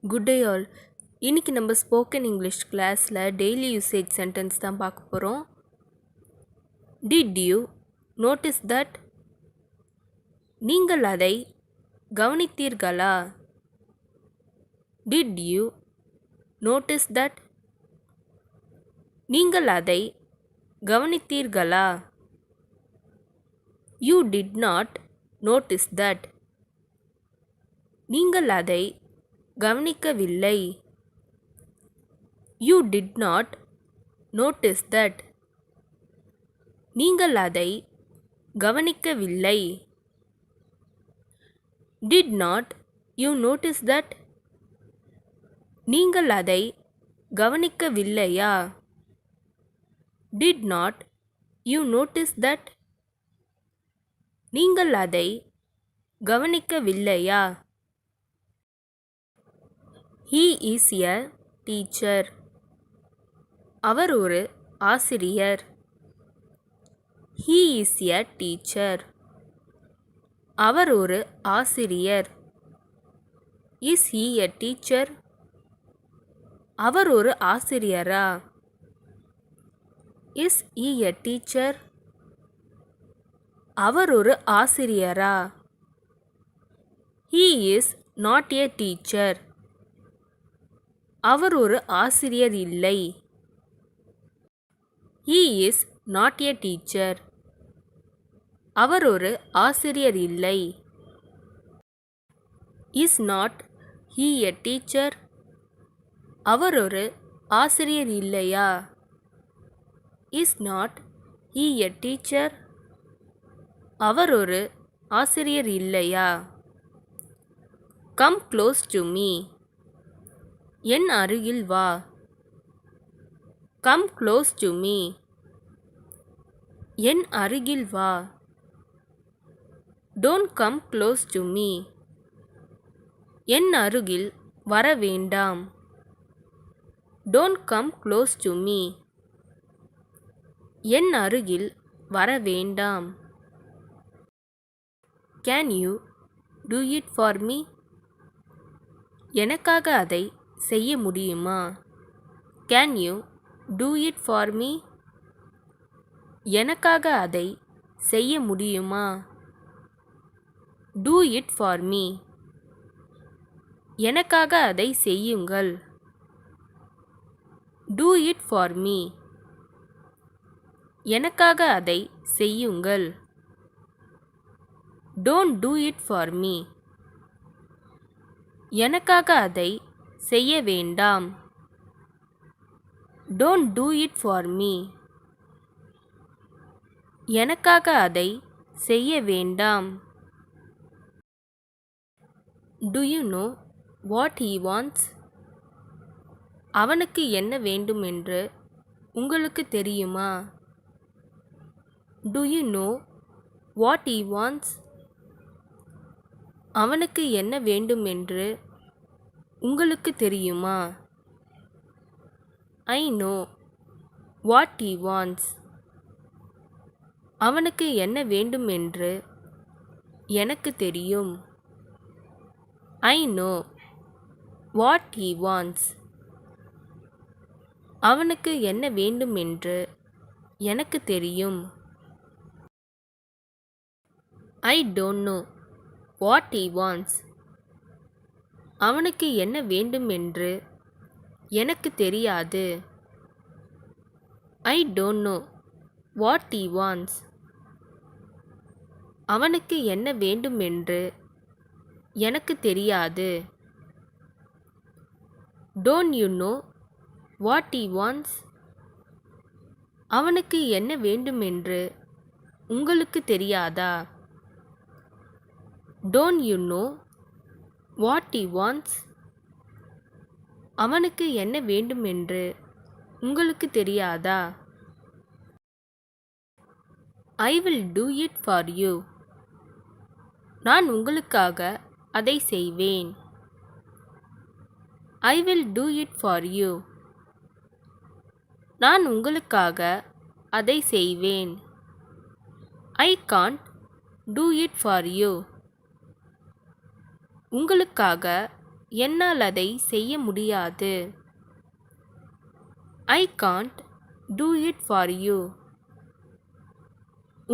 Good day all. இன்னைக்கு நம்ம spoken English கிளாஸில் டெய்லி யூசேஜ் சென்டென்ஸ் தான் பார்க்க போகிறோம். Did you notice that? நீங்கள் அதை கவனித்தீர்களா? Did you notice that? நீங்கள் அதை கவனித்தீர்களா? You did not notice that. நீங்கள் அதை கவனிக்கவில்லை. You did not notice that. நீங்கள் அதை கவனிக்கவில்லை. Did not you notice that? நீங்கள் அதை கவனிக்கவில்லையா? Did not you notice that? நீங்கள் அதை கவனிக்கவில்லையா? He is a teacher. அவர் ஒரு ஆசிரியர். He is a teacher. அவர் ஒரு ஆசிரியர். Is he a teacher? அவர் ஒரு ஆசிரியரா? Is he a teacher? அவர் ஒரு ஆசிரியரா? He is not a teacher. அவர் ஒரு ஆசிரியர் இல்லை. He is not a teacher. அவர் ஒரு ஆசிரியர் இல்லை. Is not he a teacher? அவர் ஒரு ஆசிரியர் இல்லையா? Is not he a teacher? அவர் ஒரு ஆசிரியர் இல்லையா? Come close to me. என் அருகில் வா. Come close to me. என் அருகில் வா. Don't come close to me. என் அருகில் வர வேண்டாம். Don't come close to me. என் அருகில் வர வேண்டாம். Can you do it for me? எனக்காக அதை செய்ய முடியுமா? Can you do it for me? எனக்காக அதை செய்ய முடியுமா? Do it for me. எனக்காக அதை செய்யுங்கள். Do it for me. எனக்காக அதை செய்யுங்கள். Don't do it for me. எனக்காக அதை செய்ய வேண்டாம். Don't do it for me. எனக்காக அதை செய்ய வேண்டாம். Do you know what he wants? அவனுக்கு என்ன வேண்டும் என்று உங்களுக்கு தெரியுமா? Do you know what he wants? அவனுக்கு என்ன வேண்டும் என்று உங்களுக்கு தெரியுமா? I know what he wants. அவனுக்கு என்ன வேண்டும் என்று எனக்கு தெரியும். I know what he wants. அவனுக்கு என்ன வேண்டும் என்று எனக்கு தெரியும். I don't know what he wants. அவனுக்கு என்ன வேண்டும் என்று எனக்கு தெரியாது. I don't know what he wants. அவனுக்கு என்ன வேண்டும் என்று எனக்கு தெரியாது. Don't you know what he wants? அவனுக்கு என்ன வேண்டும் என்று உங்களுக்கு தெரியாதா? Don't you know what he wants? அவனுக்கு என்ன வேண்டும் என்று உங்களுக்கு தெரியாதா? I will do it for you. நான் உங்களுக்காக அதை செய்வேன். I will do it for you. நான் உங்களுக்காக அதை செய்வேன். I can't do it for you. உங்களுக்காக என்னால் அதை செய்ய முடியாது. I can't do it for you.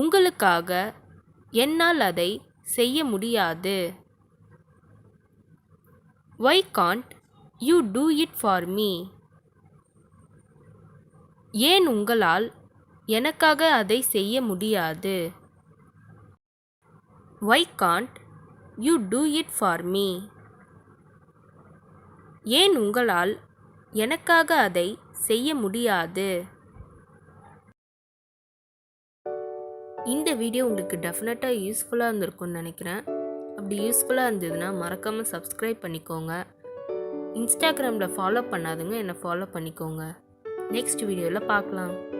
உங்களுக்காக என்னால் அதை செய்ய முடியாது. Why can't you do it for me? ஏன் உங்களால் எனக்காக அதை செய்ய முடியாது? Why can't you do it for me? ஏன் உங்களால் எனக்காக அதை செய்ய முடியாது? இந்த வீடியோ உங்களுக்கு டெஃபினட்டாக யூஸ்ஃபுல்லாக இருந்திருக்கும்னு நினைக்கிறேன். அப்படி யூஸ்ஃபுல்லாக இருந்ததுன்னா மறக்காமல் சப்ஸ்கிரைப் பண்ணிக்கோங்க. இன்ஸ்டாகிராமில் ஃபாலோ பண்ணாதுங்க, என்னை ஃபாலோ பண்ணிக்கோங்க. நெக்ஸ்ட் வீடியோவில் பார்க்கலாம்.